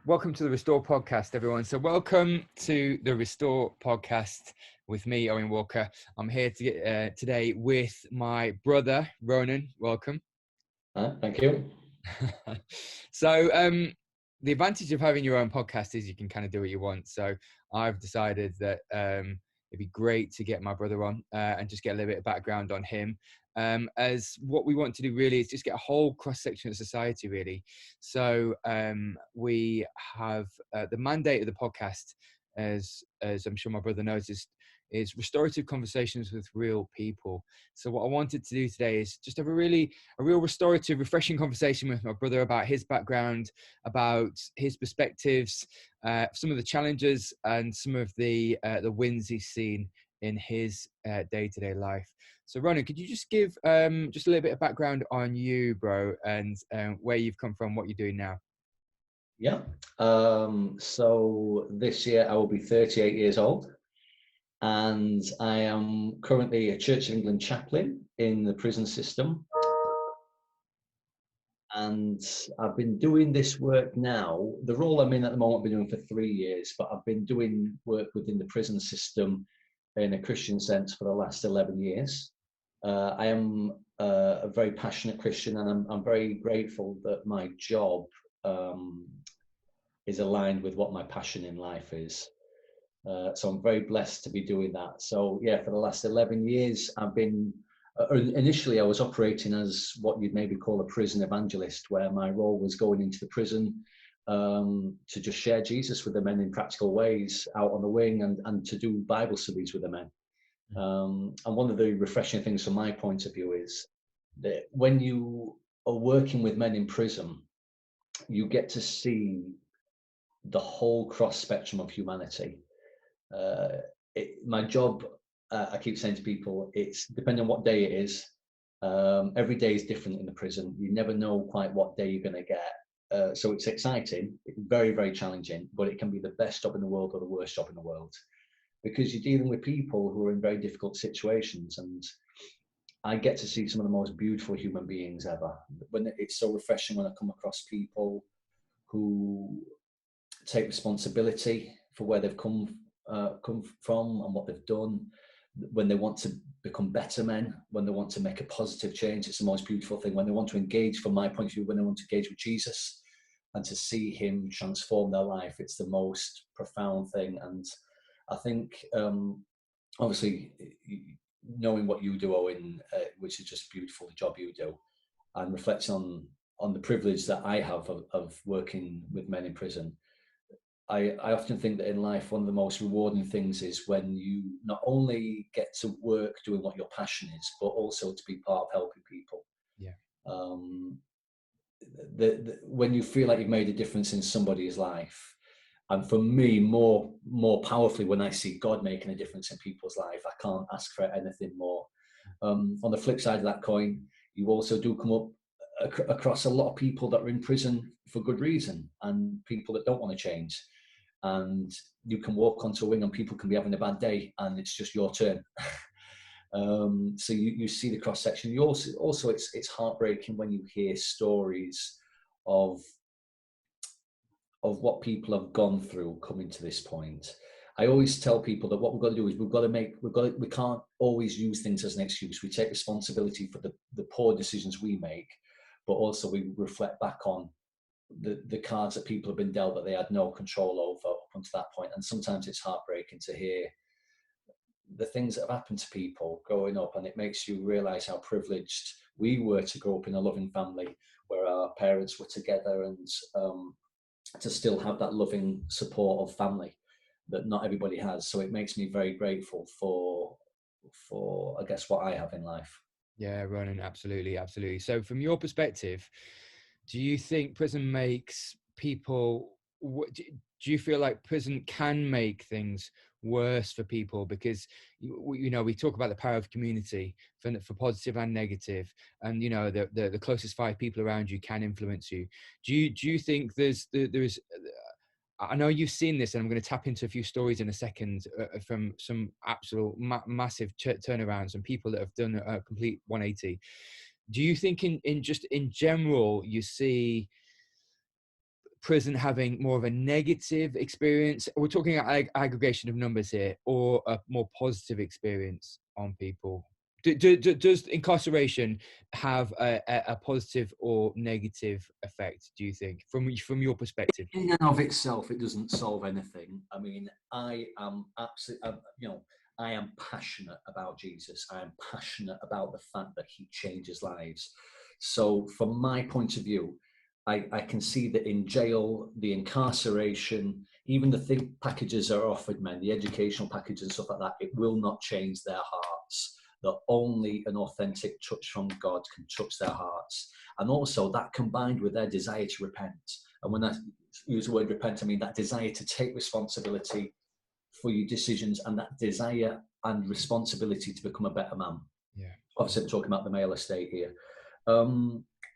Welcome to the Restore podcast, everyone. So welcome to the Restore podcast with me, Ronan Walker. I'm here to get, today with my brother, Ronan. Welcome. Thank you. So the advantage of having your own podcast is you can kind of do what you want. So I've decided that it'd be great to get my brother on and just get a little bit of background on him. As what we want to do really is just get a whole cross-section of society, really. So we have the mandate of the podcast, as I'm sure my brother noticed, is restorative conversations with real people. So what I wanted to do today is just have a real restorative, refreshing conversation with my brother about his background, about his perspectives, some of the challenges and some of the wins he's seen in his day-to-day life. So Ronan, could you just give just a little bit of background on you, bro, and where you've come from, what you're doing now? Yeah. So this year I will be 38 years old, and I am currently a Church of England chaplain in the prison system. And I've been doing this work now. The role I'm in at the moment I've been doing for 3 years, but I've been doing work within the prison system in a Christian sense for the last 11 years. I am a very passionate Christian, and I'm very grateful that my job is aligned with what my passion in life is. So I'm very blessed to be doing that. So yeah, for the last 11 years, I've been, initially I was operating as what you'd maybe call a prison evangelist, where my role was going into the prison to just share Jesus with the men in practical ways out on the wing, and to do Bible studies with the men. And one of the refreshing things from my point of view is that when you are working with men in prison, you get to see the whole cross spectrum of humanity. My job, I keep saying to people, it's depending on what day it is. Every day is different in the prison. You never know quite what day you're going to get. So it's exciting, it's very, very challenging, but it can be the best job in the world or the worst job in the world, because you're dealing with people who are in very difficult situations. And I get to see some of the most beautiful human beings ever. When it's so refreshing when I come across people who take responsibility for where they've come from and what they've done, when they want to become better men, when they want to make a positive change. It's the most beautiful thing. When they want to engage, from my point of view, when they want to engage with Jesus and to see him transform their life, it's the most profound thing. And I think obviously knowing what you do, Owen, which is just beautiful, the job you do, and reflecting on the privilege that I have of working with men in prison, I often think that in life, one of the most rewarding things is when you not only get to work doing what your passion is, but also to be part of helping people. Yeah. When you feel like you've made a difference in somebody's life, and for me, more powerfully, when I see God making a difference in people's life, I can't ask for anything more. On the flip side of that coin, you also do come up across a lot of people that are in prison for good reason, and people that don't want to change. And you can walk onto a wing and people can be having a bad day, and it's just your turn. So you see the cross section. You also it's heartbreaking when you hear stories of what people have gone through coming to this point. I always tell people that what we've got to do is we can't always use things as an excuse. We take responsibility for the poor decisions we make, but also we reflect back on the cards that people have been dealt that they had no control over up until that point. And sometimes it's heartbreaking to hear the things that have happened to people growing up, and it makes you realize how privileged we were to grow up in a loving family where our parents were together, and to still have that loving support of family that not everybody has. So it makes me very grateful for I guess what I have in life. Yeah, Ronan, absolutely. So from your perspective, do you think prison makes people, do you feel like prison can make things worse for people? Because we talk about the power of community for positive and negative, and the closest 5 people around you can influence you. Do you think there's I know you've seen this, and I'm going to tap into a few stories in a second from some absolute massive turnarounds and people that have done a complete 180. Do you think in general you see prison having more of a negative experience? We're talking aggregation of numbers here, or a more positive experience on people? Does incarceration have a positive or negative effect, do you think, from your perspective? In and of itself, it doesn't solve anything. I mean, I am absolutely, I am passionate about Jesus. I am passionate about the fact that he changes lives. So from my point of view, I can see that in jail, the incarceration, even the thing packages are offered men, the educational packages and stuff like that, it will not change their hearts. That only an authentic touch from God can touch their hearts. And also that combined with their desire to repent. And when I use the word repent, I mean that desire to take responsibility for your decisions and that desire and responsibility to become a better man. Yeah. Obviously, I'm talking about the male estate here.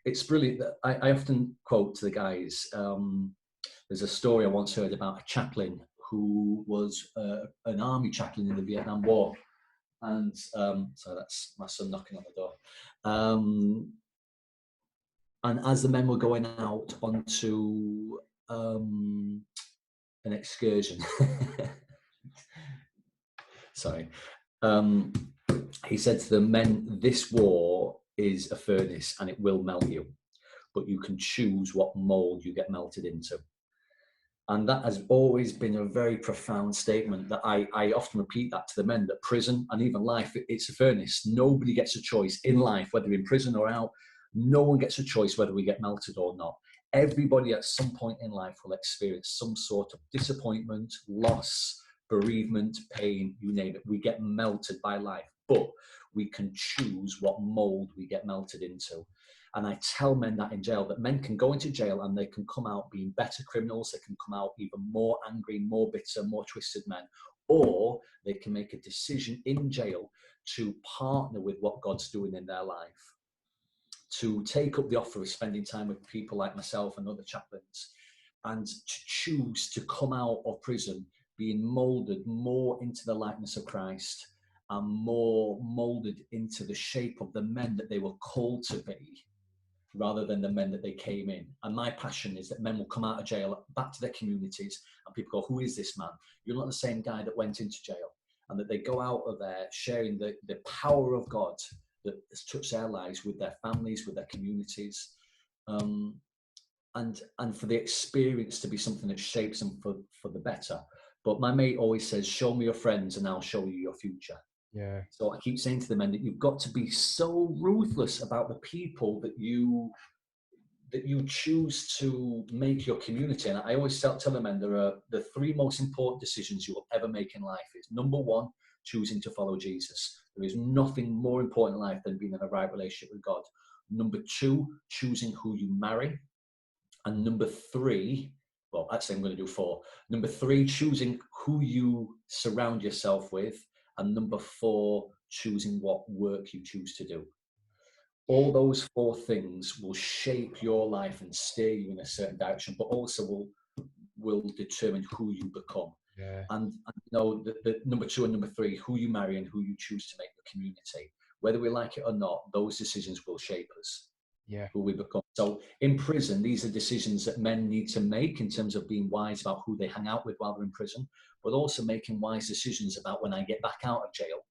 It's brilliant. I often quote to the guys, there's a story I once heard about a chaplain who was an army chaplain in the Vietnam War. And so that's my son knocking on the door. And as the men were going out onto an excursion, sorry, he said to the men, this war is a furnace and it will melt you, but you can choose what mold you get melted into. And that has always been a very profound statement that I often repeat that to the men, that prison and even life, it's a furnace. Nobody gets a choice in life, whether in prison or out. No one gets a choice whether we get melted or not. Everybody at some point in life will experience some sort of disappointment, loss, bereavement, pain, you name it. We get melted by life, but we can choose what mold we get melted into. And I tell men that in jail, that men can go into jail and they can come out being better criminals. They can come out even more angry, more bitter, more twisted men. Or they can make a decision in jail to partner with what God's doing in their life, to take up the offer of spending time with people like myself and other chaplains, and to choose to come out of prison being molded more into the likeness of Christ and more molded into the shape of the men that they were called to be, rather than the men that they came in. And my passion is that men will come out of jail, back to their communities, and people go, who is this man? You're not the same guy that went into jail. And that they go out of there sharing the power of God that has touched their lives with their families, with their communities. And for the experience to be something that shapes them for the better. But my mate always says, show me your friends and I'll show you your future. Yeah. So I keep saying to the men that you've got to be so ruthless about the people that you choose to make your community. And I always tell the men there are the three most important decisions you will ever make in life. Is number one, choosing to follow Jesus. There is nothing more important in life than being in a right relationship with God. Number two, choosing who you marry. And number three, well, actually I'm going to do four. Number three, choosing who you surround yourself with. And number four, choosing what work you choose to do. All those four things will shape your life and steer you in a certain direction, but also will determine who you become. Yeah. And you know, the number two and number three, who you marry and who you choose to make the community, whether we like it or not, those decisions will shape us. Yeah. Who we become. So in prison, these are decisions that men need to make in terms of being wise about who they hang out with while they're in prison, but also making wise decisions about when I get back out of jail,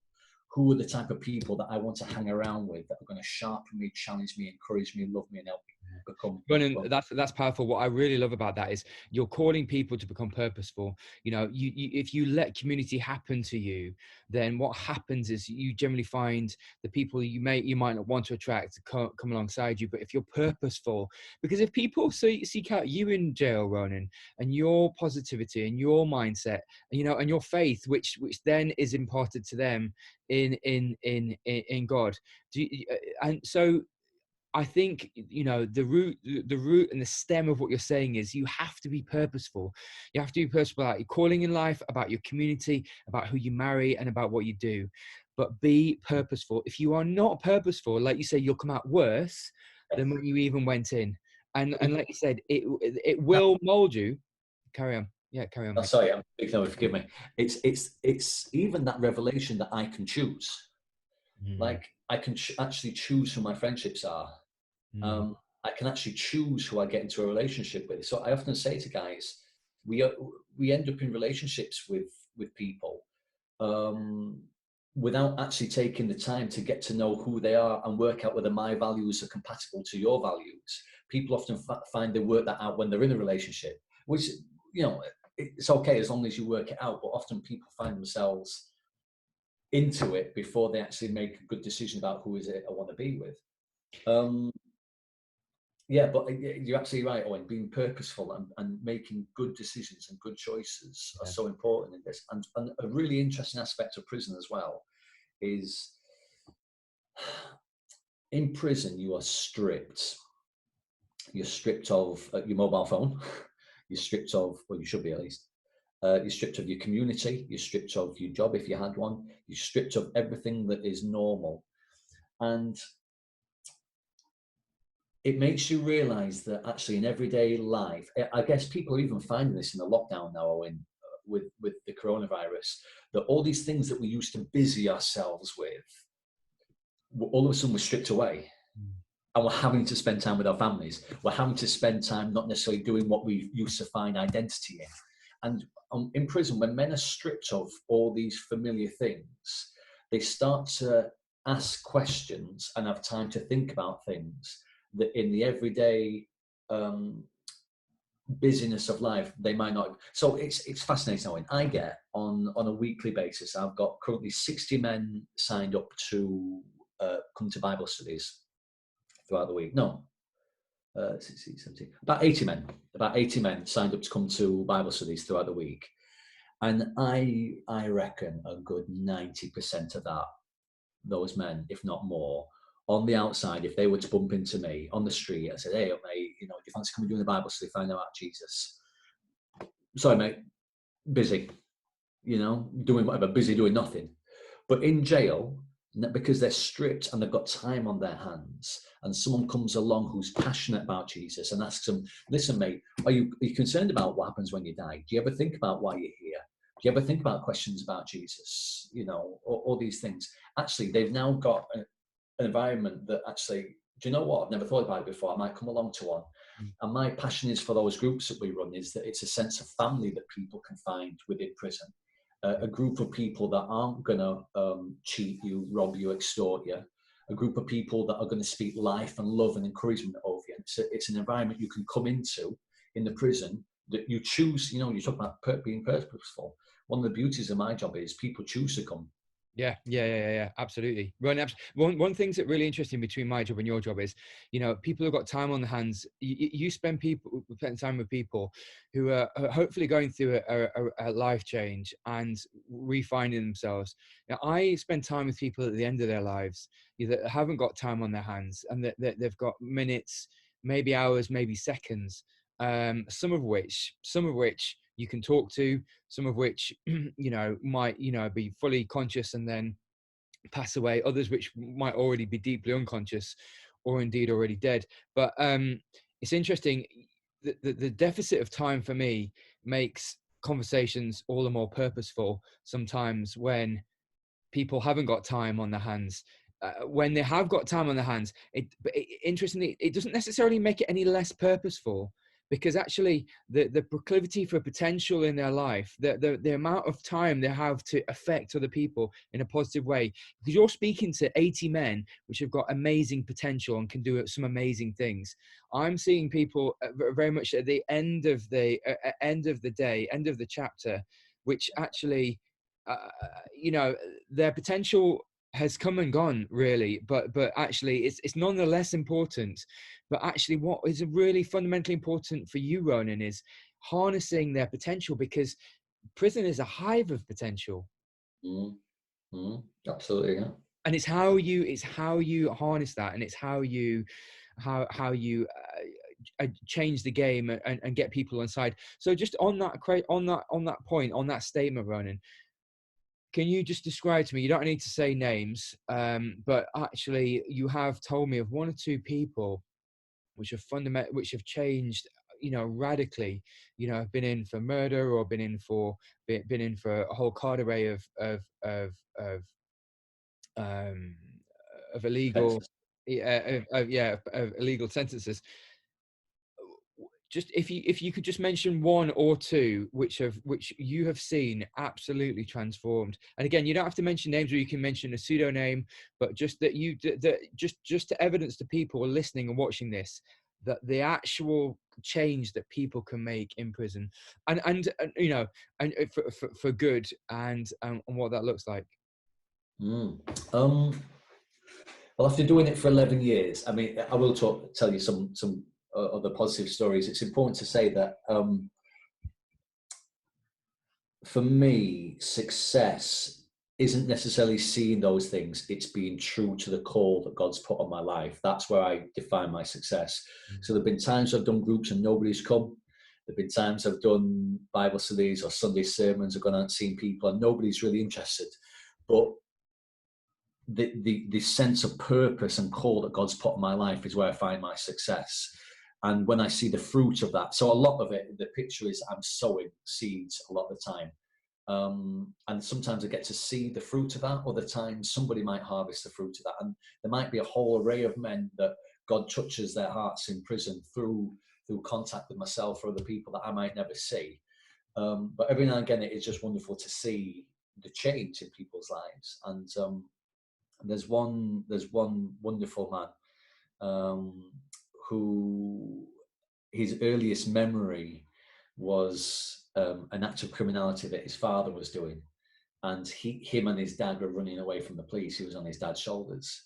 who are the type of people that I want to hang around with that are going to sharpen me, challenge me, encourage me, love me, and help me become. Ronan, that's powerful. What I really love about that is you're calling people to become purposeful. You know, you if you let community happen to you, then what happens is you generally find the people you might not want to attract to come alongside you. But if you're purposeful, because if people seek out you in jail, Ronan, and your positivity and your mindset, you know, and your faith, which then is imparted to them in God, and so. I think, you know, the root and the stem of what you're saying is you have to be purposeful. You have to be purposeful about your calling in life, about your community, about who you marry, and about what you do. But be purposeful. If you are not purposeful, like you say, you'll come out worse than when you even went in. And like you said, it will mold you. Carry on. Yeah, carry on. Oh, sorry, I'm speaking over. Forgive me. It's even that revelation that I can choose. Like I can actually choose who my friendships are. I can actually choose who I get into a relationship with. So I often say to guys, we end up in relationships with people um, without actually taking the time to get to know who they are and work out whether my values are compatible to your values. People often find they work that out when they're in a relationship, which, you know, it's okay as long as you work it out. But often people find themselves into it before they actually make a good decision about who is it I want to be with. Yeah, but you're absolutely right, Owen. Being purposeful and making good decisions and good choices are so important in this. And a really interesting aspect of prison as well is in prison, you are stripped. You're stripped of your mobile phone. You're stripped of, well, you should be at least. You're stripped of your community. You're stripped of your job if you had one. You're stripped of everything that is normal. And it makes you realize that actually in everyday life, I guess people are even finding this in the lockdown now with the coronavirus, that all these things that we used to busy ourselves with, all of a sudden we're stripped away. And we're having to spend time with our families. We're having to spend time not necessarily doing what we used to find identity in. And in prison, when men are stripped of all these familiar things, they start to ask questions and have time to think about things that in the everyday busyness of life they might not. So it's fascinating. Owen. I get on a weekly basis, I've got currently 60 men signed up to come to Bible studies throughout the week. No, 16, 17, about 80 men. About 80 men signed up to come to Bible studies throughout the week. And I reckon a good 90% of those men, if not more, on the outside, if they were to bump into me on the street and said, "Hey, mate, do you fancy coming doing the Bible study, find out about Jesus?" Sorry, mate, busy, doing whatever, busy doing nothing. But in jail, because they're stripped and they've got time on their hands, and someone comes along who's passionate about Jesus and asks them, "Listen, mate, are you concerned about what happens when you die? Do you ever think about why you're here? Do you ever think about questions about Jesus? All these things." Actually, they've now got an environment that actually, do you know what? I've never thought about it before. I might come along to one. And my passion is for those groups that we run is that it's a sense of family that people can find within prison. A group of people that aren't going to cheat you, rob you, extort you. A group of people that are going to speak life and love and encouragement over you. It's an environment you can come into in the prison that you choose. You talk about being purposeful. One of the beauties of my job is people choose to come. Yeah, absolutely. One thing's that really interesting between my job and your job is, people who've got time on their hands. You spend time with people who are hopefully going through a life change and refinding themselves. Now, I spend time with people at the end of their lives that haven't got time on their hands and that they've got minutes, maybe hours, maybe seconds. Some of which you can talk to, some of which might be fully conscious and then pass away, others which might already be deeply unconscious or indeed already dead. But it's interesting, the deficit of time for me makes conversations all the more purposeful sometimes when people haven't got time on their hands. When they have got time on their hands, interestingly, it doesn't necessarily make it any less purposeful, because actually the proclivity for potential in their life, the amount of time they have to affect other people in a positive way, because you're speaking to 80 men which have got amazing potential and can do some amazing things. I'm seeing people very much at the end of the day, end of the chapter, which actually their potential has come and gone, really, but actually it's nonetheless important. But actually what is really fundamentally important for you, Ronan, is harnessing their potential, because prison is a hive of potential. Absolutely, yeah. And it's how you harness that, and it's how you change the game and get people on side. So just on that point, on that statement, Ronan, can you just describe to me, you don't need to say names, but actually you have told me of one or two people which have changed, radically, have been in for murder or been in for a whole cadre of illegal, Offences. of illegal sentences. Just if you could just mention one or two which you have seen absolutely transformed. And again, you don't have to mention names, or you can mention a pseudonym, but just that just to evidence to people listening and watching this that the actual change that people can make in prison, and you know, and for good, and what that looks like. Well, after doing it for 11 years, I mean, I will tell you some other positive stories. It's important to say that for me, success isn't necessarily seeing those things. It's being true to the call that God's put on my life. That's where I define my success. So there've been times I've done groups and nobody's come. There've been times I've done Bible studies or Sunday sermons, I've gone out and seen people and nobody's really interested. But the sense of purpose and call that God's put in my life is where I find my success. And when I see the fruit of that, so a lot of it, the picture is I'm sowing seeds a lot of the time. And sometimes I get to see the fruit of that. Other times somebody might harvest the fruit of that. And there might be a whole array of men that God touches their hearts in prison through contact with myself or other people that I might never see. But every now and again, it is just wonderful to see the change in people's lives. And there's one wonderful man who his earliest memory was an act of criminality that his father was doing, and him and his dad were running away from the police. He was on his dad's shoulders.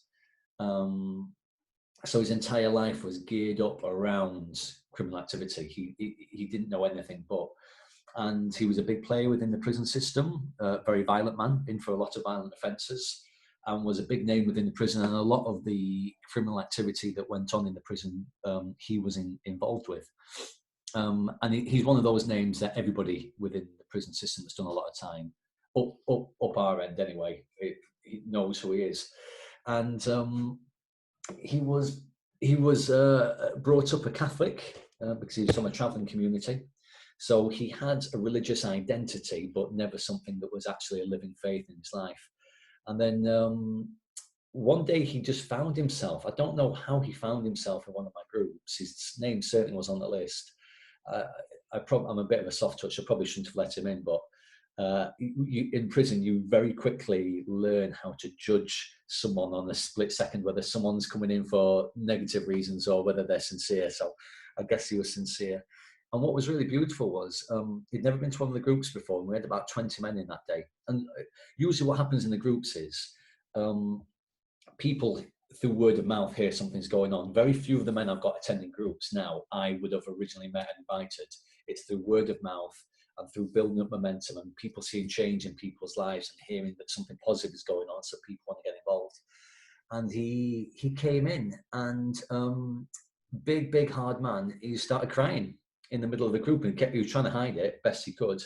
So his entire life was geared up around criminal activity. He didn't know anything but. And he was a big player within the prison system, very violent man, in for a lot of violent offences, and was a big name within the prison. And a lot of the criminal activity that went on in the prison, he was involved with. And he's one of those names that everybody within the prison system has done a lot of time, up our end anyway. He knows who he is. And he was brought up a Catholic because he was from a travelling community. So he had a religious identity, but never something that was actually a living faith in his life. And then one day he just found himself. I don't know how he found himself in one of my groups. His name certainly was on the list. I'm a bit of a soft touch. I probably shouldn't have let him in, but in prison, you very quickly learn how to judge someone on a split second, whether someone's coming in for negative reasons or whether they're sincere. So I guess he was sincere. And what was really beautiful was he'd never been to one of the groups before, and we had about 20 men in that day. And usually what happens in the groups is people, through word of mouth, hear something's going on. Very few of the men I've got attending groups now I would have originally met and invited. It's through word of mouth and through building up momentum and people seeing change in people's lives and hearing that something positive is going on, so people want to get involved. And he came in and big hard man, he started crying in the middle of the group, and he was trying to hide it best he could,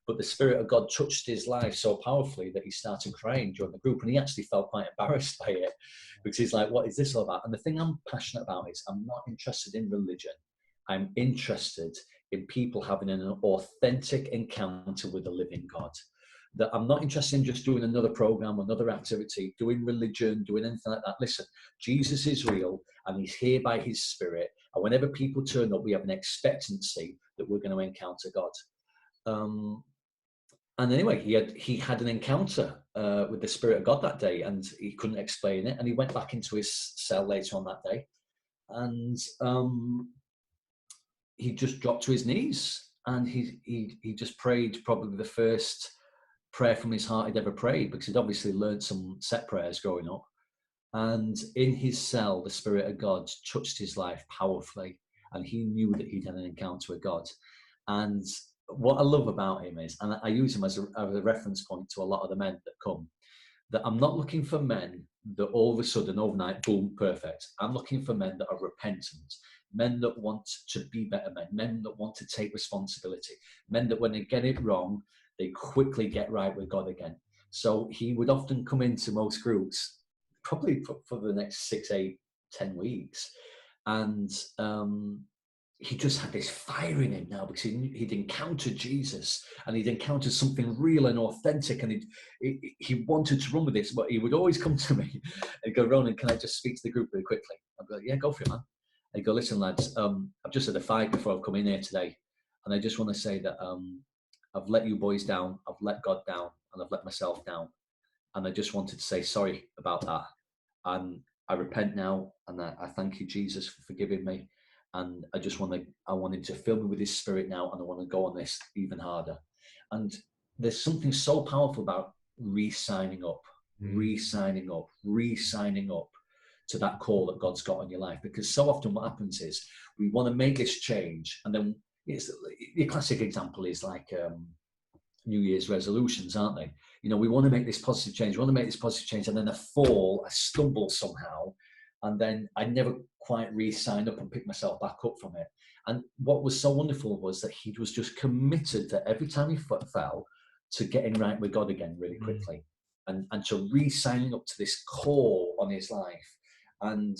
but the Spirit of God touched his life so powerfully that he started crying during the group, and he actually felt quite embarrassed by it because he's like, what is this all about? And the thing I'm passionate about is I'm not interested in religion. I'm interested in people having an authentic encounter with the living God. That I'm not interested in just doing another program, another activity, doing religion, doing anything like that. Listen, Jesus is real and he's here by his Spirit. And whenever people turn up, we have an expectancy that we're going to encounter God. And anyway, he had an encounter with the Spirit of God that day, and he couldn't explain it. And he went back into his cell later on that day, and he just dropped to his knees, and he just prayed probably the first prayer from his heart he'd ever prayed, because he'd obviously learned some set prayers growing up. And in his cell, the Spirit of God touched his life powerfully, and he knew that he'd had an encounter with God. And what I love about him is, and I use him as a reference point to a lot of the men that come, that I'm not looking for men that all of a sudden, overnight, boom, perfect. I'm looking for men that are repentant, men that want to be better men, men that want to take responsibility, men that when they get it wrong, they quickly get right with God again. So he would often come into most groups, probably for the next 6, 8, 10 weeks, and he just had this fire in him now because he'd encountered Jesus and he'd encountered something real and authentic, and he wanted to run with this, but he would always come to me and go, Ronan, can I just speak to the group really quickly? I'd be like, yeah, go for it, man. And he'd go, listen, lads, I've just had a fight before I've come in here today, and I just want to say that I've let you boys down, I've let God down, and I've let myself down, and I just wanted to say sorry about that. And I repent now, and I thank you, Jesus, for forgiving me. And I want him to fill me with his spirit now, and I want to go on this even harder. And there's something so powerful about re-signing up, re-signing up, re-signing up to that call that God's got on your life. Because so often what happens is we want to make this change, and then the classic example is like New Year's resolutions, aren't they? You know, we want to make this positive change, we want to make this positive change, and then I stumble somehow, and then I never quite re-signed up and picked myself back up from it. And what was so wonderful was that he was just committed that every time he fell, to getting right with God again really quickly, and to re-signing up to this call on his life. And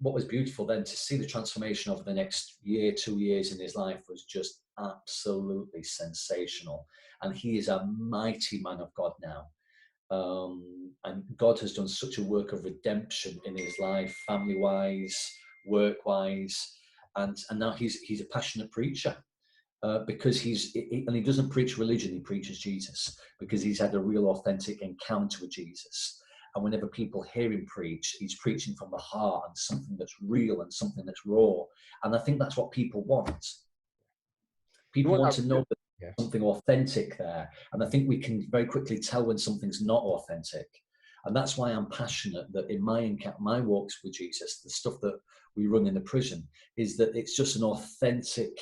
what was beautiful then to see the transformation over the next year, 2 years in his life was just absolutely sensational. And he is a mighty man of God now. And God has done such a work of redemption in his life, family-wise, work-wise, and now he's a passionate preacher because and he doesn't preach religion, he preaches Jesus, because he's had a real authentic encounter with Jesus. And whenever people hear him preach, he's preaching from the heart and something that's real and something that's raw. And I think that's what people want. People want to know that there's something authentic there. And I think we can very quickly tell when something's not authentic. And that's why I'm passionate that in my walks with Jesus, the stuff that we run in the prison, is that it's just an authentic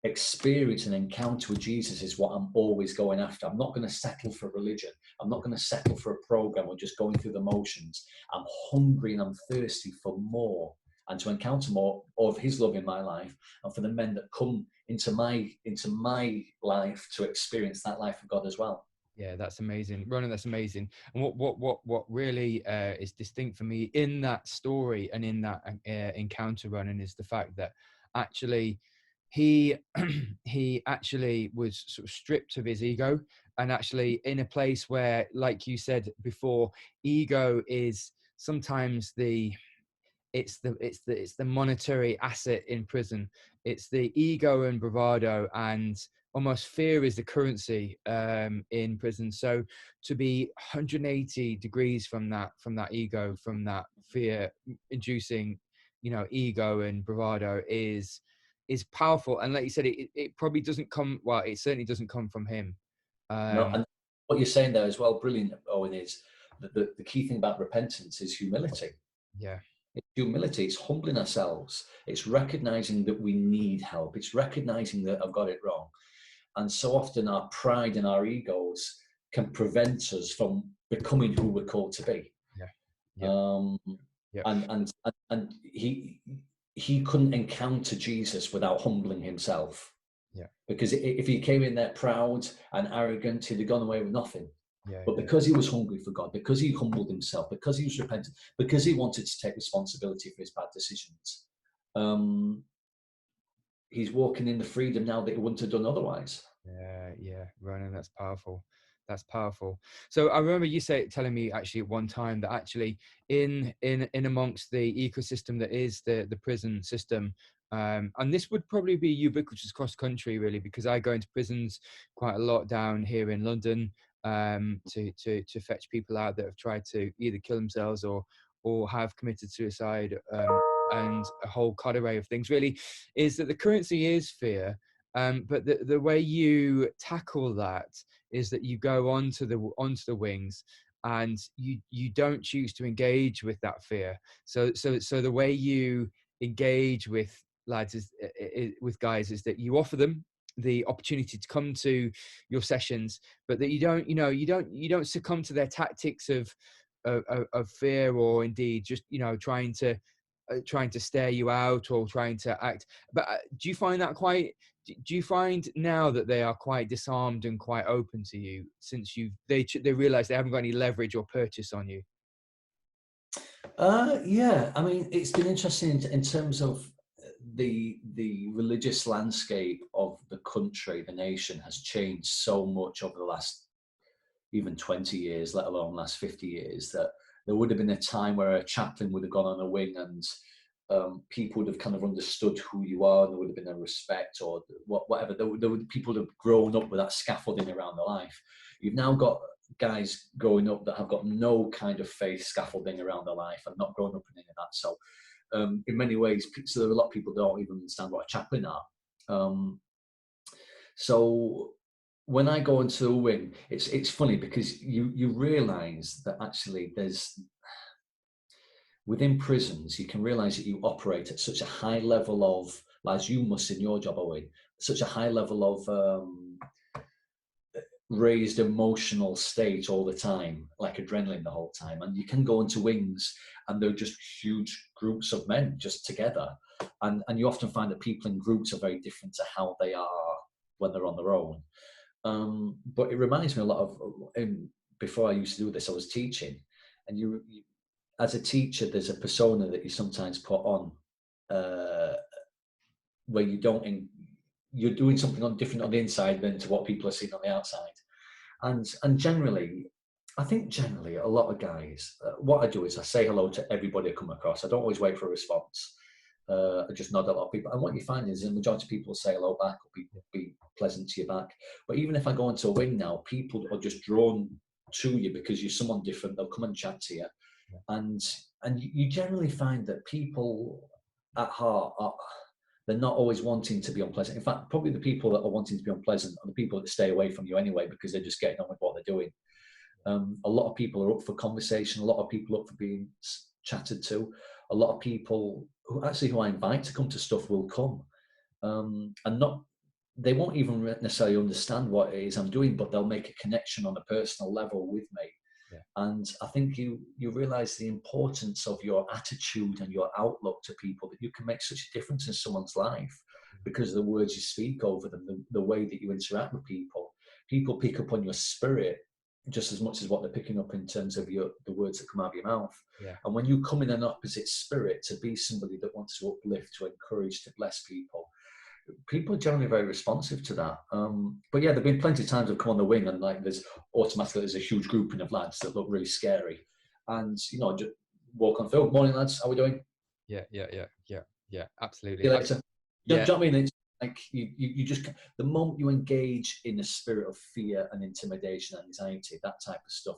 experience and encounter with Jesus is what I'm always going after. I'm not going to settle for religion. I'm not going to settle for a program or just going through the motions. I'm hungry and I'm thirsty for more, and to encounter more of his love in my life, and for the men that come into my life to experience that life of God as well. Yeah, that's amazing, Ronan. That's amazing. And what really is distinct for me in that story and in that encounter, Ronan, is the fact that actually he he actually was sort of stripped of his ego, and actually in a place where, like you said before, ego is sometimes it's the monetary asset in prison. It's the ego and bravado, and almost fear is the currency in prison. So to be 180 degrees from that ego, from that fear inducing, ego and bravado is powerful. And like you said, it probably doesn't come, well, it certainly doesn't come from him. No, and what you're saying there as well, brilliant, Owen, is that the key thing about repentance is humility. Yeah. It's humility. It's humbling ourselves. It's recognizing that we need help. It's recognizing that I've got it wrong. And so often our pride and our egos can prevent us from becoming who we're called to be. Yeah. And he couldn't encounter Jesus without humbling himself. Yeah. Because if he came in there proud and arrogant, he'd have gone away with nothing. Yeah, but because he was hungry for God, because he humbled himself, because he was repentant, because he wanted to take responsibility for his bad decisions, he's walking in the freedom now that he wouldn't have done otherwise. Yeah, Ronan, that's powerful. That's powerful. So I remember you telling me actually at one time that actually in amongst the ecosystem that is the prison system, and this would probably be ubiquitous cross country really, because I go into prisons quite a lot down here in London to fetch people out that have tried to either kill themselves or have committed suicide, and a whole cadre of things really, is that the currency is fear. But the way you tackle that is that you go onto the wings, and you don't choose to engage with that fear. So the way you engage with lads with guys is that you offer them the opportunity to come to your sessions, but that you don't succumb to their tactics of fear, or indeed just trying to stare you out or trying to act. But do you find now that they are quite disarmed and quite open to you, since they realize they haven't got any leverage or purchase on you? Yeah, I mean, it's been interesting in terms of the religious landscape of the country, the nation, has changed so much over the last even 20 years, let alone last 50 years, that there would have been a time where a chaplain would have gone on a wing and people would have kind of understood who you are, and there would have been a respect or whatever. People would have grown up with that scaffolding around their life. You've now got guys growing up that have got no kind of faith scaffolding around their life and not grown up in any of that. So in many ways, so there are a lot of people don't even understand what a chaplain are. So when I go into a wing, it's funny because you realise that actually there's, within prisons, you can realise that you operate at such a high level of, as you must in your job, Owen, such a high level of raised emotional state all the time, like adrenaline the whole time. And you can go into wings and they're just huge groups of men just together. And you often find that people in groups are very different to how they are when they're on their own. But it reminds me a lot of, before I used to do this, I was teaching. And you as a teacher, there's a persona that you sometimes put on where you're doing something different on the inside than to what people are seeing on the outside. And generally, I think generally a lot of guys, what I do is I say hello to everybody I come across. I don't always wait for a response. I just nod at a lot of people. And what you find is the majority of people say hello back or be pleasant to you back. But even if I go into a wing now, people are just drawn to you because you're someone different. They'll come and chat to you. And you generally find that people at heart they're not always wanting to be unpleasant. In fact, probably the people that are wanting to be unpleasant are the people that stay away from you anyway, because they're just getting on with what they're doing. A lot of people are up for conversation. A lot of people are up for being chatted to. A lot of people who I invite to come to stuff will come, and they won't even necessarily understand what it is I'm doing, but they'll make a connection on a personal level with me. Yeah. And I think you realize the importance of your attitude and your outlook to people, that you can make such a difference in someone's life because of the words you speak over them, the way that you interact with people. People pick up on your spirit just as much as what they're picking up in terms of the words that come out of your mouth. Yeah. And when you come in an opposite spirit to be somebody that wants to uplift, to encourage, to bless people are generally very responsive to that. But yeah, there've been plenty of times I've come on the wing and there's a huge grouping of lads that look really scary, and just walk on through. Morning, lads. How are we doing? Yeah. Absolutely. See you later. Do you know what I mean? It's like you just, the moment you engage in a spirit of fear and intimidation and anxiety, that type of stuff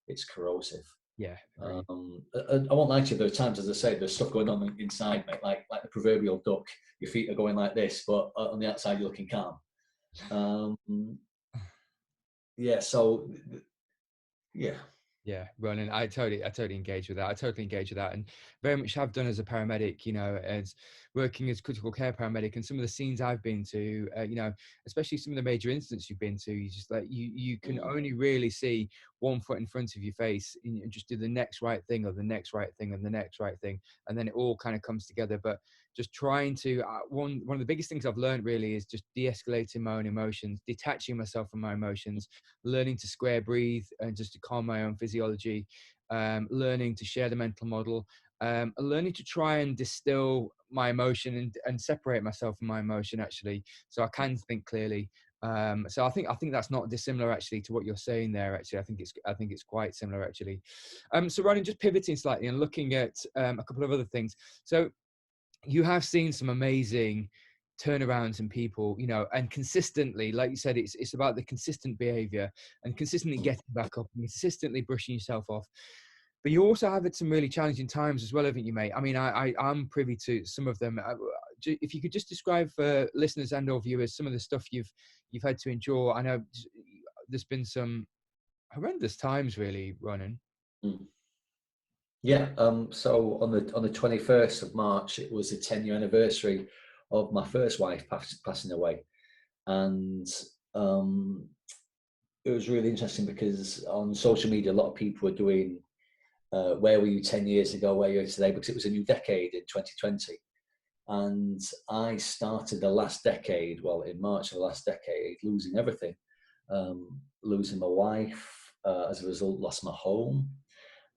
it's corrosive. Yeah. I won't lie to you, there are times, as I say, there's stuff going on inside, mate, like the proverbial duck. Your feet are going like this, but on the outside you're looking calm. Yeah, Ronan, I totally engage with that. I totally engage with that, and very much have done as a paramedic. As working as critical care paramedic, and some of the scenes I've been to, especially some of the major incidents you've been to, you just you can only really see one foot in front of your face, and just do the next right thing, or the next right thing, and the next right thing, and then it all kind of comes together. But just trying to one of the biggest things I've learned really is just de-escalating my own emotions, detaching myself from my emotions, learning to square breathe and just to calm my own physiology, learning to share the mental model, learning to try and distill my emotion and separate myself from my emotion, actually, so I can think clearly. So I think that's not dissimilar actually to what you're saying there. Actually, I think it's quite similar actually. So Ronan, just pivoting slightly and looking at a couple of other things. So you have seen some amazing turnarounds in people, and consistently, like you said, it's about the consistent behavior and consistently getting back up and consistently brushing yourself off. But you also have had some really challenging times as well, haven't you, mate? I mean, I'm privy to some of them. If you could just describe for listeners and or viewers some of the stuff you've had to endure. I know there's been some horrendous times, really, Ronan. Yeah. So on the 21st of March, it was the 10-year anniversary of my first wife passing away, and it was really interesting because on social media, a lot of people were doing, where were you 10 years ago, where you are today, because it was a new decade in 2020. And I started the last decade, in March of the last decade, losing everything, losing my wife, as a result, lost my home.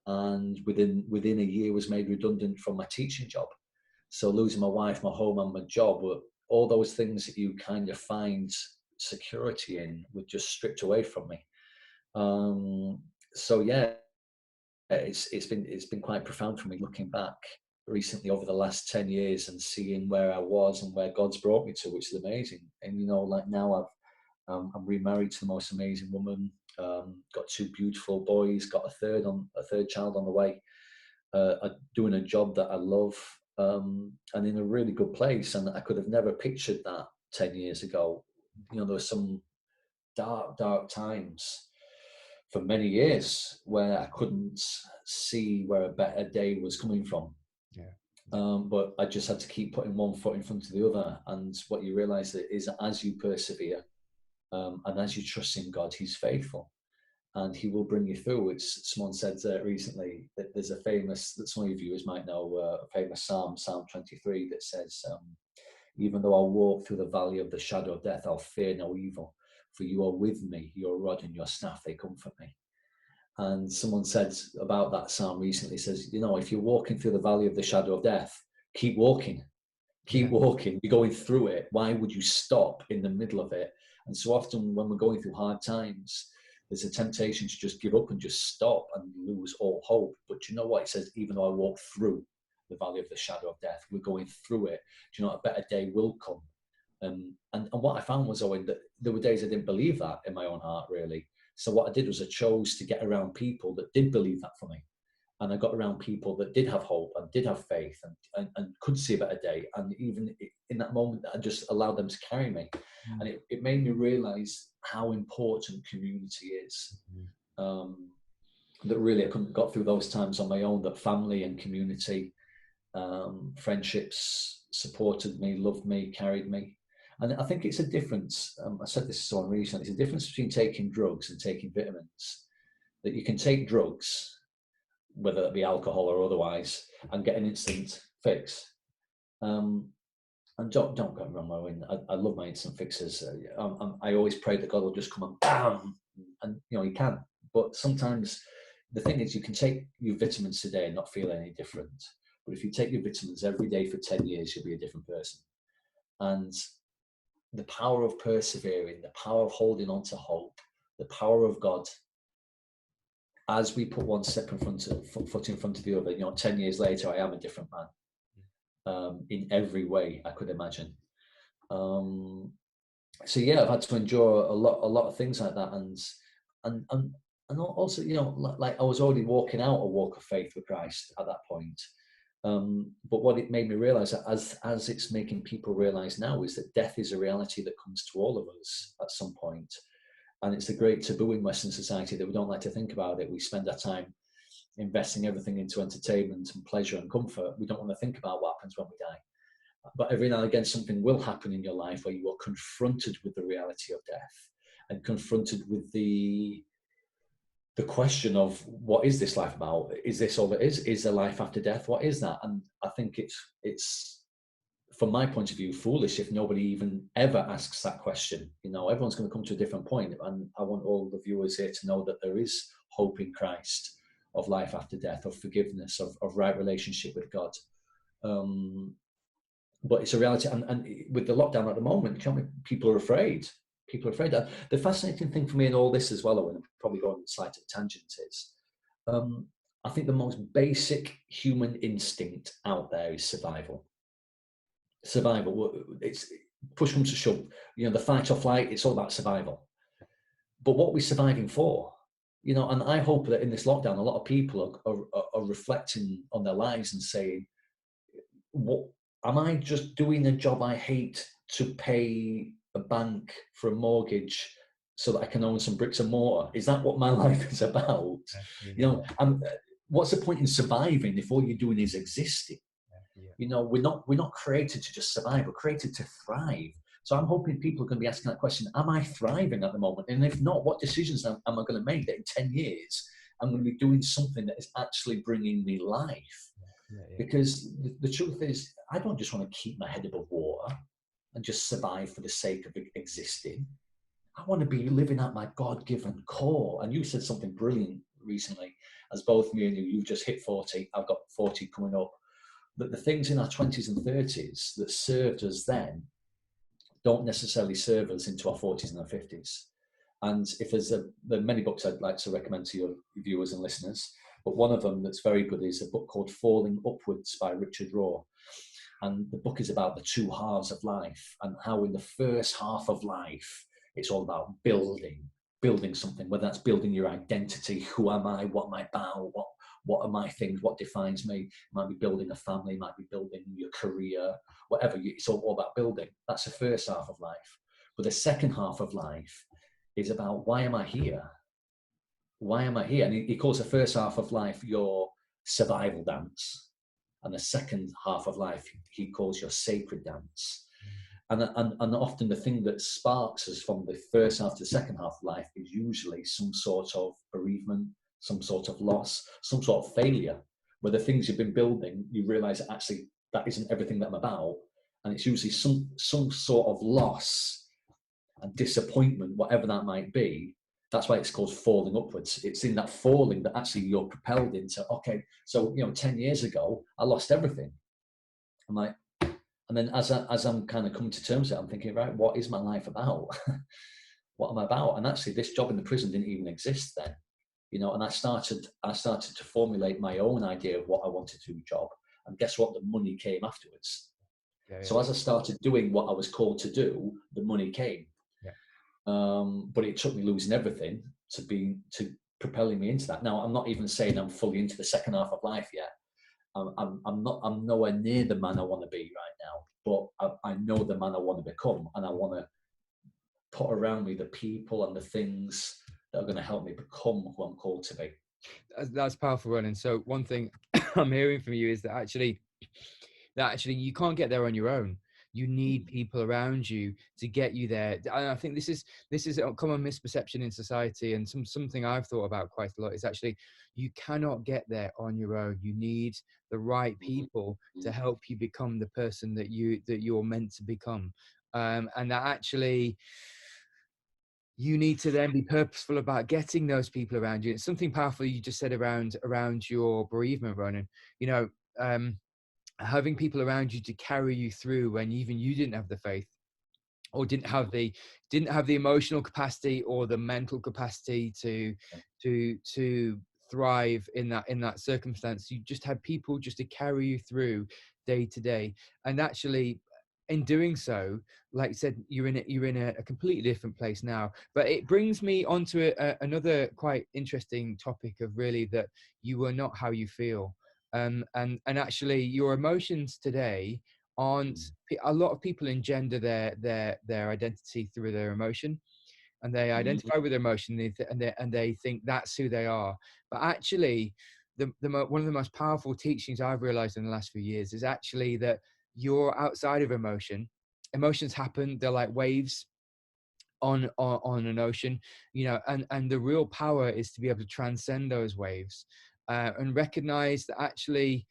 And within a year was made redundant from my teaching job. So losing my wife, my home, and my job, were all those things that you kind of find security in were just stripped away from me. So yeah, it's been quite profound for me looking back recently over the last 10 years and seeing where I was and where God's brought me to, which is amazing. And like now I'm remarried to the most amazing woman, got two beautiful boys, got a third child on the way, doing a job that I love, and in a really good place. And I could have never pictured that 10 years ago. There were some dark times for many years where I couldn't see where a better day was coming from. Yeah. But I just had to keep putting one foot in front of the other. And what you realize is as you persevere, and as you trust in God, He's faithful and He will bring you through. Someone said recently that there's a famous, that some of your viewers might know, a famous Psalm 23, that says, even though I walk through the valley of the shadow of death, I'll fear no evil, for you are with me, your rod and your staff, they comfort me. And someone said about that psalm recently, says, if you're walking through the valley of the shadow of death, keep walking. Keep walking. You're going through it. Why would you stop in the middle of it? And so often when we're going through hard times, there's a temptation to just give up and just stop and lose all hope. But you know what? It says, even though I walk through the valley of the shadow of death, we're going through it. Do you know, a better day will come. And what I found was, Owen, that there were days I didn't believe that in my own heart, really. So what I did was I chose to get around people that did believe that for me. And I got around people that did have hope and did have faith and could see a better day. And even in that moment, I just allowed them to carry me. And it made me realize how important community is. That really I couldn't have got through those times on my own, that family and community, friendships supported me, loved me, carried me. And I think it's a difference. I said this to someone recently. It's a difference between taking drugs and taking vitamins. That you can take drugs, whether it be alcohol or otherwise, and get an instant fix. And don't get me wrong, Owen, I love my instant fixes. I always pray that God will just come and bam, and He can. But sometimes the thing is, you can take your vitamins today and not feel any different. But if you take your vitamins every day for 10 years, you'll be a different person. And the power of persevering, the power of holding on to hope, the power of God, as we put one foot in front of the other, 10 years later, I am a different man, in every way I could imagine. So yeah, I've had to endure a lot of things like that, and also, like I was already walking out a walk of faith with Christ at that point. But what it made me realize, as it's making people realize now, is that death is a reality that comes to all of us at some point. And it's a great taboo in Western society that we don't like to think about it. We spend our time investing everything into entertainment and pleasure and comfort. We don't want to think about what happens when we die. But every now and again, something will happen in your life where you are confronted with the reality of death and confronted with the question of, what is this life about? Is this all it is? Is there life after death? What is that? And I think it's from my point of view, foolish if nobody even ever asks that question. Everyone's going to come to a different point, and I want all the viewers here to know that there is hope in Christ, of life after death, of forgiveness, of right relationship with God. But it's a reality, and with the lockdown at the moment, people are afraid. People are afraid. The fascinating thing for me in all this as well, and I'm probably going on a slight tangent, is I think the most basic human instinct out there is survival. It's push comes to shove, the fight or flight, it's all about survival. But what we're surviving for, and I hope that in this lockdown, a lot of people are reflecting on their lives and saying, what am I just doing a job I hate to pay a bank for a mortgage so that I can own some bricks and mortar? Is that what my life is about? What's the point in surviving if all you're doing is existing? We're not created to just survive. We're created to thrive. So I'm hoping people are going to be asking that question: am I thriving at the moment? And if not, what decisions am I going to make that in 10 years I'm going to be doing something that is actually bringing me life? Because the truth is, I don't just want to keep my head above water and just survive for the sake of existing. I want to be living out my God-given call. And you said something brilliant recently, as both me and you've just hit 40. I've got 40 coming up. that the things in our 20s and 30s that served us then don't necessarily serve us into our 40s and our 50s. And if there are many books I'd like to recommend to your viewers and listeners, but one of them that's very good is a book called Falling Upwards by Richard Rohr. And the book is about the two halves of life, and how in the first half of life, it's all about building something, whether that's building your identity. Who am I? What am I about? What are my things? What defines me? It might be building a family, might be building your career, whatever. It's all about building. That's the first half of life. But the second half of life is about, why am I here? Why am I here? And he calls the first half of life your survival dance. And the second half of life, he calls your sacred dance. And often the thing that sparks us from the first half to the second half of life is usually some sort of bereavement, some sort of loss, some sort of failure, where the things you've been building, you realize actually that isn't everything that I'm about. And it's usually some sort of loss and disappointment, whatever that might be. That's why it's called falling upwards. It's in that falling that actually you're propelled into, okay, so, 10 years ago, I lost everything. I'm like, and then as I'm kind of coming to terms with it, I'm thinking, right, what is my life about? What am I about? And actually this job in the prison didn't even exist then, and I started to formulate my own idea of what I wanted to do job. And guess what? The money came afterwards. Yeah. So as I started doing what I was called to do, the money came. But it took me losing everything to propelling me into that. Now, I'm not even saying I'm fully into the second half of life yet. I'm nowhere near the man I want to be right now, but I know the man I want to become, and I want to put around me the people and the things that are going to help me become who I'm called to be. That's powerful, Ronan. So one thing I'm hearing from you is that actually you can't get there on your own. You need people around you to get you there. And I think this is a common misperception in society, and something I've thought about quite a lot is actually you cannot get there on your own. You need the right people to help you become the person that you're meant to become, and that actually you need to then be purposeful about getting those people around you. It's something powerful you just said around your bereavement, Ronan. Having people around you to carry you through when even you didn't have the faith, or didn't have the emotional capacity or the mental capacity to thrive in that circumstance. You just had people just to carry you through day to day. And actually, in doing so, like I said, you're in a completely different place now. But it brings me onto another quite interesting topic of really that you are not how you feel. And actually your emotions today aren't, a lot of people engender their identity through their emotion, and they identify with their emotion, and they think that's who they are. But actually one of the most powerful teachings I've realized in the last few years is actually that you're outside of emotion. Emotions happen, they're like waves on an ocean, and the real power is to be able to transcend those waves, and recognize that actually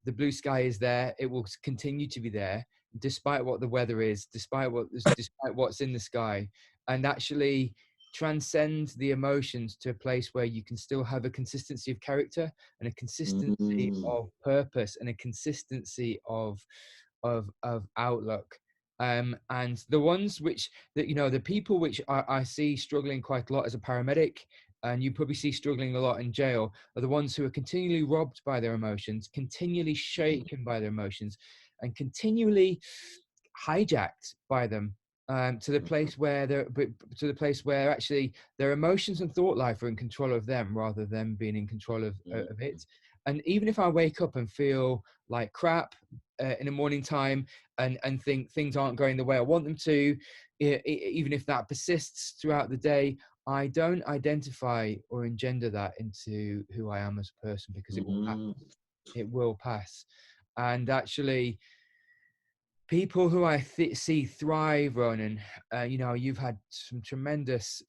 the blue sky is there. It will continue to be there despite what the weather is, despite what's in the sky, and actually transcend the emotions to a place where you can still have a consistency of character and a consistency of purpose and a consistency of outlook. And the ones which the people which I see struggling quite a lot as a paramedic, and you probably see struggling a lot in jail, are the ones who are continually robbed by their emotions, continually shaken by their emotions, and continually hijacked by them, to the place where actually their emotions and thought life are in control of them rather than being in control of it. And even if I wake up and feel like crap in the morning time, and think things aren't going the way I want them to, even if that persists throughout the day, I don't identify or engender that into who I am as a person, because it will pass. It will pass. And actually, people who I see thrive, Ronan, you've had some tremendous,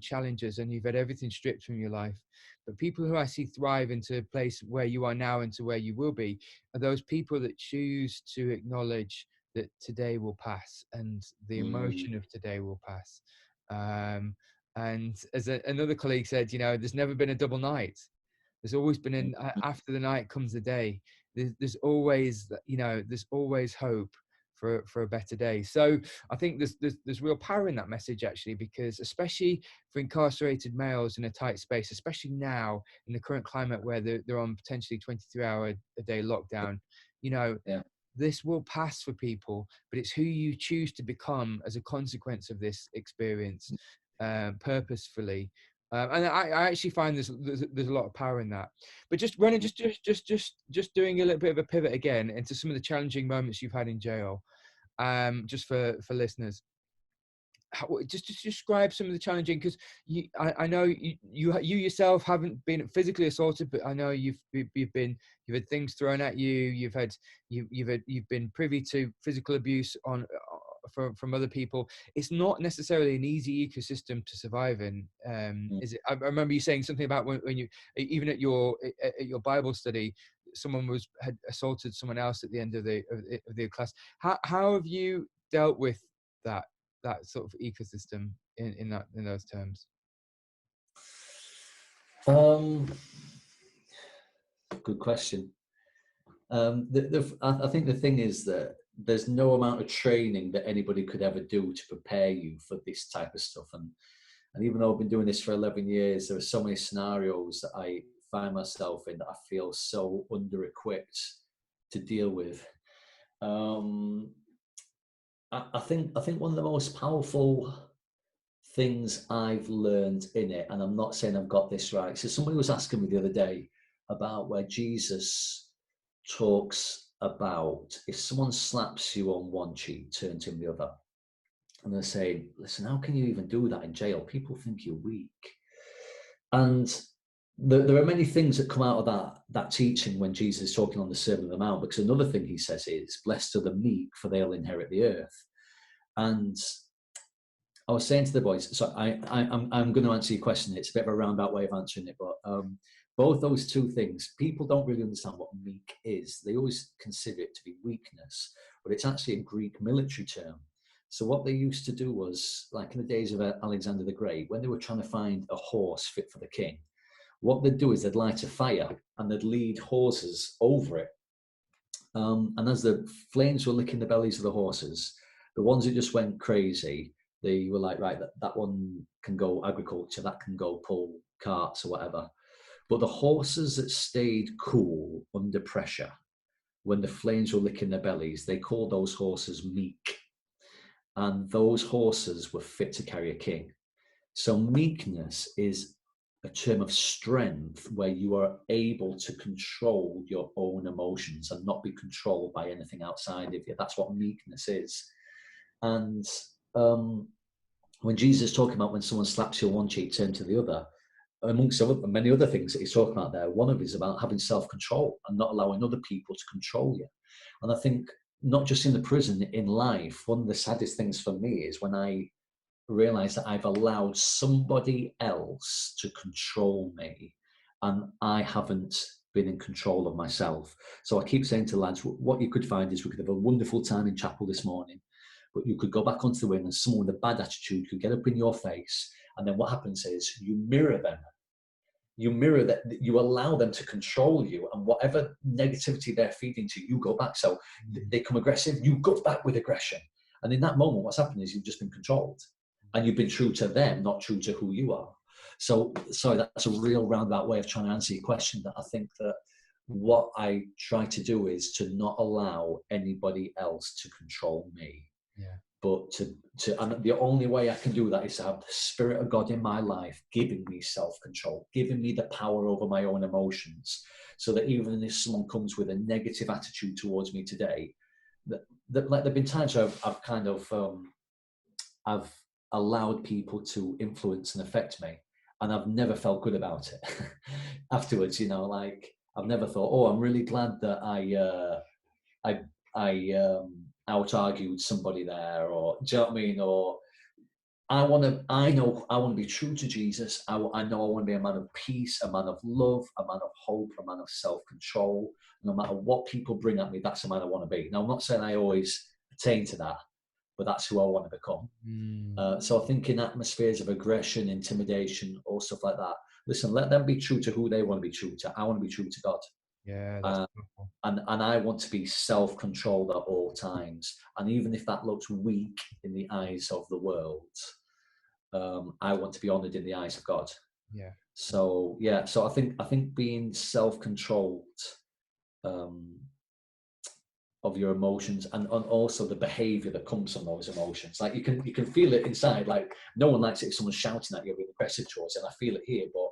challenges, and you've had everything stripped from your life. But people who I see thrive into a place where you are now and to where you will be are those people that choose to acknowledge that today will pass and the emotion of today will pass. And as another colleague said, there's never been a double night. There's always been after the night comes the day. there's always, there's always hope for a better day. So I think there's real power in that message, actually, because especially for incarcerated males in a tight space, especially now in the current climate where they're on potentially 23-hour a day lockdown, Yeah. this will pass for people, but it's who you choose to become as a consequence of this experience, purposefully. And I actually find there's a lot of power in that. But just running, just doing a little bit of a pivot again into some of the challenging moments you've had in jail, just for listeners. Just describe some of the challenging, because I know you yourself haven't been physically assaulted, but I know you've had things thrown at you. You've been privy to physical abuse from other people. It's not necessarily an easy ecosystem to survive in, is it? I remember you saying something about when you, even at your Bible study, someone had assaulted someone else at the end of the class. How have you dealt with that sort of ecosystem in those terms? Good question. I think the thing is that there's no amount of training that anybody could ever do to prepare you for this type of stuff. And even though I've been doing this for 11 years, there are so many scenarios that I find myself in that I feel so under-equipped to deal with. I think one of the most powerful things I've learned in it, and I'm not saying I've got this right. So somebody was asking me the other day about where Jesus talks about if someone slaps you on one cheek, turn to him the other. And they're saying, listen, how can you even do that in jail? People think you're weak. And there are many things that come out of that teaching when Jesus is talking on the Sermon on the Mount, because another thing he says is, blessed are the meek, for they'll inherit the earth. And I was saying to the boys, so I'm going to answer your question. It's a bit of a roundabout way of answering it, but both those two things, people don't really understand what meek is. They always consider it to be weakness, but it's actually a Greek military term. So what they used to do was, like in the days of Alexander the Great, when they were trying to find a horse fit for the king, what they'd do is they'd light a fire and they'd lead horses over it. And as the flames were licking the bellies of the horses, the ones that just went crazy, they were like, right, that one can go agriculture, that can go pull carts or whatever. But the horses that stayed cool under pressure, when the flames were licking their bellies, they called those horses meek. And those horses were fit to carry a king. So meekness is a term of strength where you are able to control your own emotions and not be controlled by anything outside of you. That's what meekness is. And when Jesus is talking about when someone slaps you on one cheek, turn to the other, amongst many other things that he's talking about there, one of it is about having self-control and not allowing other people to control you. And I think not just in the prison, in life, one of the saddest things for me is when I realize that I've allowed somebody else to control me and I haven't been in control of myself. So I keep saying to lads, what you could find is we could have a wonderful time in chapel this morning, but you could go back onto the wing and someone with a bad attitude could get up in your face. And then what happens is you mirror them. You mirror that, you allow them to control you, and whatever negativity they're feeding to you, go back. So they come aggressive, you go back with aggression. And in that moment, what's happened is you've just been controlled and you've been true to them, not true to who you are. So, sorry, that's a real roundabout way of trying to answer your question. That I think that what I try to do is to not allow anybody else to control me. Yeah. But and the only way I can do that is to have the Spirit of God in my life, giving me self-control, giving me the power over my own emotions, so that even if someone comes with a negative attitude towards me today, that like there've been times where I've kind of I've allowed people to influence and affect me, and I've never felt good about it afterwards. You know, like I've never thought, oh, I'm really glad that I out-argued somebody there, or do you know what I mean? Or I know I want to be true to Jesus. I know I want to be a man of peace, a man of love, a man of hope, a man of self-control. No matter what people bring at me, that's the man I want to be. Now, I'm not saying I always attain to that, but that's who I want to become. So I think in atmospheres of aggression, intimidation, or stuff like that, listen, let them be true to who they want to be true to. I want to be true to God. Yeah, that's beautiful. And I want to be self-controlled at all times. And even if that looks weak in the eyes of the world, I want to be honored in the eyes of God. Yeah. So yeah, so I think being self-controlled of your emotions and also the behavior that comes from those emotions. Like you can feel it inside. Like no one likes it if someone's shouting at you or being aggressive towards you, and I feel it here. But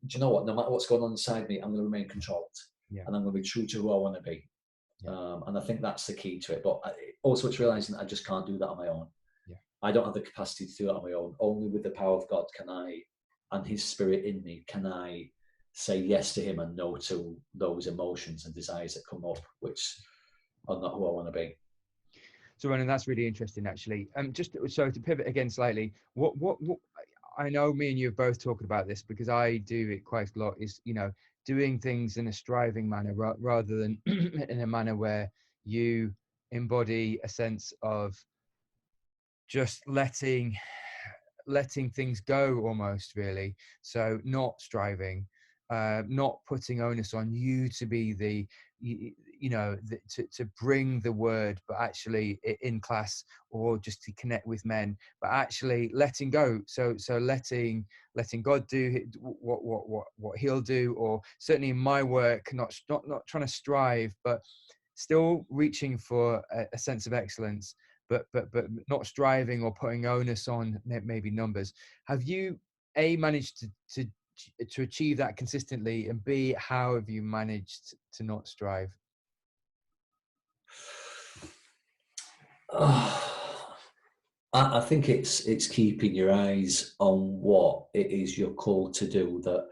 do you know what? No matter what's going on inside me, I'm going to remain controlled, Yeah. and I'm going to be true to who I want to be. Yeah. And I think that's the key to it. But also, it's realizing that I just can't do that on my own. Yeah. I don't have the capacity to do that on my own. Only with the power of God can I, and His Spirit in me, can I say yes to Him and no to those emotions and desires that come up, which are not who I want to be. So, Ronan, that's really interesting, actually. Just so to pivot again slightly, what I know me and you have both talked about this because I do it quite a lot. Is doing things in a striving manner rather than in a manner where you embody a sense of just letting things go, almost, really. So not striving, not putting onus on you to be to bring the word, but actually in class or just to connect with men, but actually letting go. So letting God do what He'll do, or certainly in my work, not trying to strive, but still reaching for a sense of excellence, but not striving or putting onus on maybe numbers. Have you managed to achieve that consistently, and B, how have you managed to not strive? I think it's keeping your eyes on what it is you're called to do. That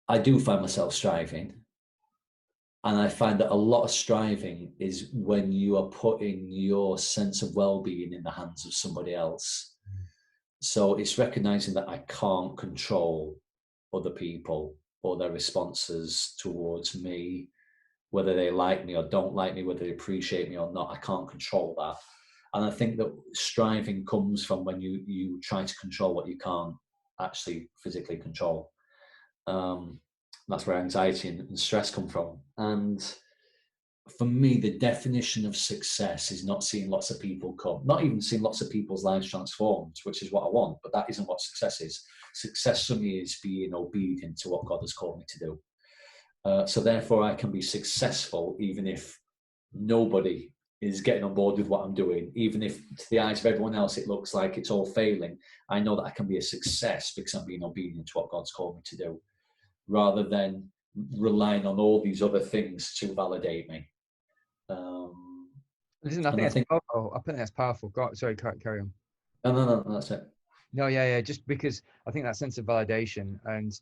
I do find myself striving, and I find that a lot of striving is when you are putting your sense of well-being in the hands of somebody else. So it's recognizing that I can't control other people or their responses towards me, whether they like me or don't like me, whether they appreciate me or not. I can't control that. And I think that striving comes from when you try to control what you can't actually physically control. That's where anxiety and stress come from. And for me, the definition of success is not seeing lots of people come, not even seeing lots of people's lives transformed, which is what I want, but that isn't what success is. Success for me is being obedient to what God has called me to do. So therefore, I can be successful even if nobody is getting on board with what I'm doing. Even if to the eyes of everyone else it looks like it's all failing, I know that I can be a success because I'm being obedient to what God's called me to do, rather than relying on all these other things to validate me. Listen, I And think I that's think, powerful. I think that's powerful. God, sorry, carry on. no, that's it. No, yeah. Just because I think that sense of validation and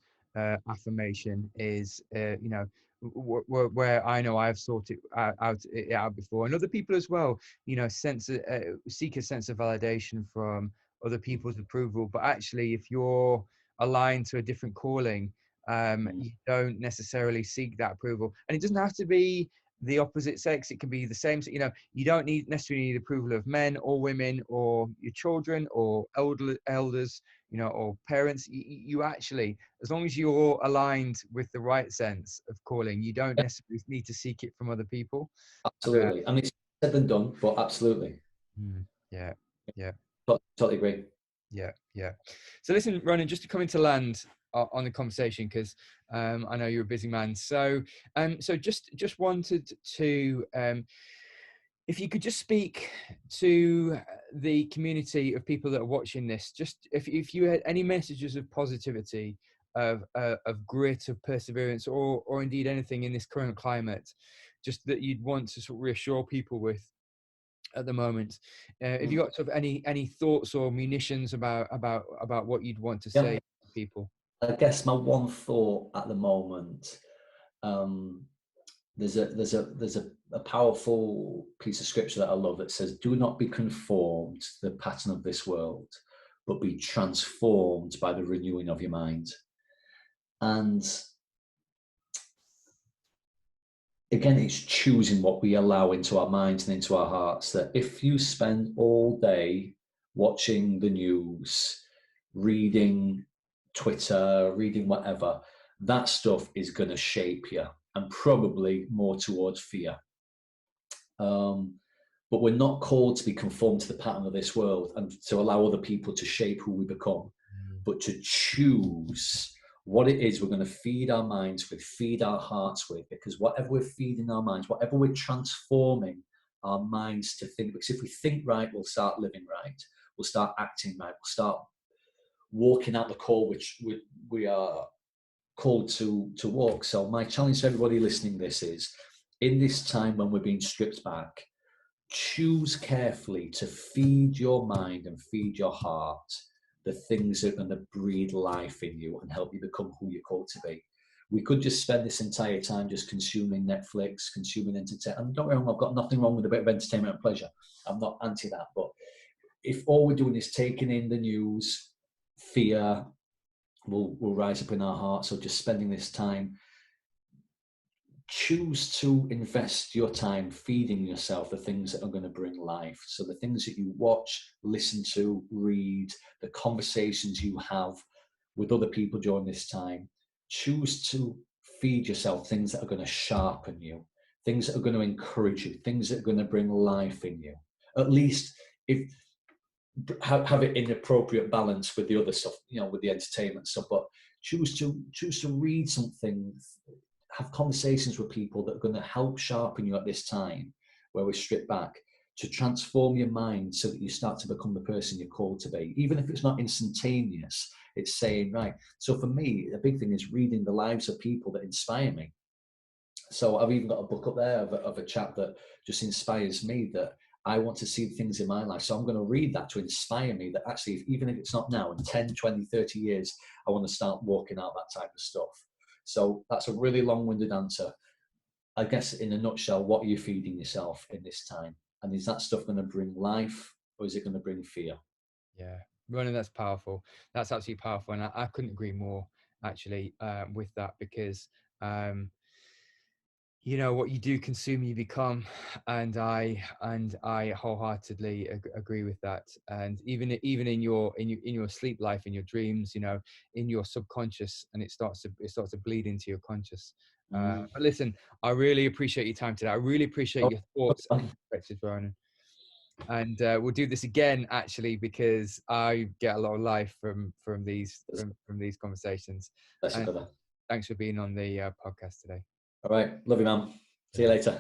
affirmation is, where I know I've sought it out before, and other people as well. Seek a sense of validation from other people's approval. But actually, if you're aligned to a different calling, you don't necessarily seek that approval, and it doesn't have to be the opposite sex. It can be the same. You don't necessarily need approval of men or women or your children or elders, or parents. You actually, as long as you're aligned with the right sense of calling, you don't necessarily need to seek it from other people. Absolutely. I mean, it's said and done, but absolutely. Yeah, yeah. Totally agree. Yeah. So listen, Ronan, just to come into land on the conversation, because I know you're a busy man. So just wanted to, if you could just speak to the community of people that are watching this, just if you had any messages of positivity, of grit, of perseverance, or indeed anything in this current climate, just that you'd want to sort of reassure people with at the moment. Have you got sort of any thoughts or munitions about what you'd want to Yeah. say to people? I guess my one thought at the moment, there's a powerful piece of scripture that I love that says, "Do not be conformed to the pattern of this world, but be transformed by the renewing of your mind." And again, it's choosing what we allow into our minds and into our hearts. That if you spend all day watching the news, reading Twitter, reading whatever, that stuff is going to shape you. and probably more towards fear. But we're not called to be conformed to the pattern of this world and to allow other people to shape who we become, but to choose what it is we're going to feed our minds with, feed our hearts with, because whatever we're feeding our minds, whatever we're transforming our minds to think, because if we think right, we'll start living right, we'll start acting right, we'll start walking out the call which we are called to walk. So my challenge to everybody listening to this is, in this time when we're being stripped back, choose carefully to feed your mind and feed your heart the things that are going to breathe life in you and help you become who you're called to be. We could just spend this entire time just consuming Netflix, consuming entertainment. And don't get me wrong, I've got nothing wrong with a bit of entertainment and pleasure. I'm not anti that. But if all we're doing is taking in the news, fear will rise up in our hearts. So just spending this time, choose to invest your time feeding yourself the things that are going to bring life. So the things that you watch, listen to, read, the conversations you have with other people during this time, choose to feed yourself things that are going to sharpen you, things that are going to encourage you, things that are going to bring life in you. At least if have it in appropriate balance with the other stuff, with the entertainment stuff, but choose to read something, have conversations with people that are going to help sharpen you at this time where we're stripped back, to transform your mind so that you start to become the person you're called to be. Even if it's not instantaneous, it's saying, right. So for me, the big thing is reading the lives of people that inspire me. So I've even got a book up there of a chap that just inspires me, that I want to see things in my life. So I'm going to read that to inspire me, that actually, even if it's not now, in 10, 20, 30 years, I want to start walking out that type of stuff. So that's a really long-winded answer. I guess in a nutshell, what are you feeding yourself in this time? And is that stuff going to bring life, or is it going to bring fear? Yeah, Ronan, that's powerful. That's absolutely powerful. And I couldn't agree more, actually, with that, because what you do consume, you become, and I wholeheartedly agree with that. And even in your sleep life, in your dreams, in your subconscious, and it starts to bleed into your conscious. But listen, I really appreciate your time today. I really appreciate your thoughts and perspectives, Ronan. And we'll do this again, actually, because I get a lot of life from these conversations. And thanks for being on the podcast today. All right. Love you, man. See you later.